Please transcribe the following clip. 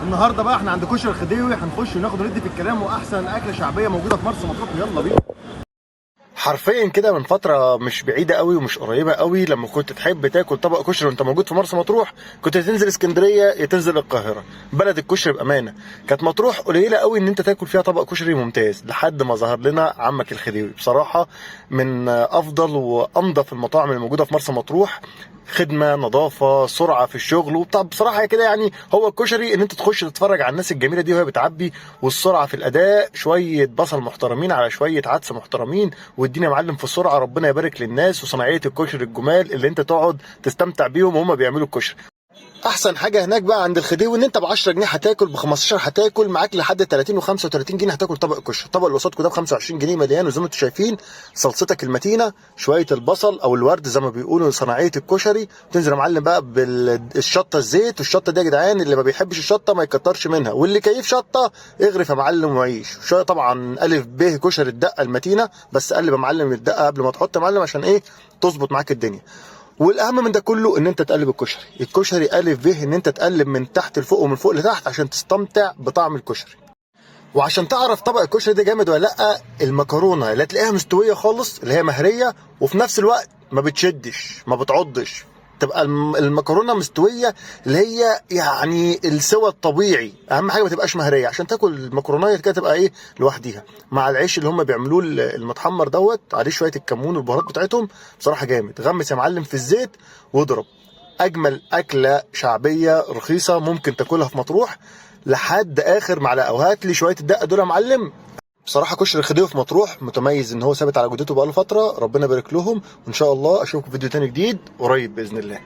النهارده بقى احنا عند كشري الخديوي، هنخش وناخد وندي في الكلام، واحسن اكله شعبيه موجوده في مرسى مطروح. يلا بينا. حرفيا كده من فتره مش بعيده قوي ومش قريبه قوي، لما كنت تحب تاكل طبق كشري وانت موجود في مرسى مطروح، كنت تنزل اسكندريه يا تنزل القاهره. بلد الكشري بامانه كانت مطروح قليله قوي ان انت تاكل فيها طبق كشري ممتاز، لحد ما ظهر لنا عمك الخديوي. بصراحه من افضل وانظف المطاعم الموجوده في مرسى مطروح، خدمه، نظافه، سرعه في الشغل. وطب بصراحه كده يعني هو الكشري ان انت تخش تتفرج على الناس الجميله دي وهي بتعبي، والسرعه في الاداء، شويه بصل محترمين على شويه عدس محترمين، والدنيا معلم في السرعه. ربنا يبارك للناس وصناعيه الكشري الجمال اللي انت تقعد تستمتع بيهم وهم بيعملوا الكشري. احسن حاجه هناك بقى عند الخديوي ان انت ب 10 جنيه هتاكل، ب 15 هتاكل، معاك لحد 30 و35 جنيه هتاكل طبق كشري. الطبق اللي قصادكم ده ب 25 جنيه مليان، وزي ما انتم شايفين صلصتك المتينه، شويه البصل او الورد زي ما بيقولوا صناعيه الكشري. تنزل يا معلم بقى بالشطه الزيت، والشطه دي يا جدعان اللي ما بيحبش الشطه ما يكترش منها، واللي كيف شطه اغرف يا معلم وعيش. شويه طبعا الف ب كشري الدقه المتينه، بس قلب يا معلم الدقه قبل ما تحط يا معلم عشان ايه تظبط معاك الدنيا. والاهم من ده كله ان انت تقلب الكشري. الكشري الف ب ان انت تقلب من تحت لفوق ومن فوق لتحت عشان تستمتع بطعم الكشري. وعشان تعرف طبق الكشري ده جامد ولا لا، المكرونه اللي هتلاقيها مستويه خالص اللي هي مهريه، وفي نفس الوقت ما بتشدش ما بتعضش، تبقى المكرونه مستويه اللي هي يعني السوى الطبيعي. اهم حاجه ما تبقاش مهريه عشان تاكل المكرونه كده تبقى ايه لوحديها، مع العيش اللي هم بيعملوه المتحمر دوت عليه شويه الكمون والبهارات بتاعتهم. بصراحه جامد. غمس يا معلم في الزيت واضرب. اجمل اكله شعبيه رخيصه ممكن تاكلها في مطروح لحد اخر معلقه. وهات لي شويه الدقه دول يا معلم. بصراحه كشري الخديوي في مطروح متميز ان هو ثابت على جودته بقاله فتره، ربنا يبارك لهم. وان شاء الله اشوفكم في فيديو تاني جديد قريب باذن الله.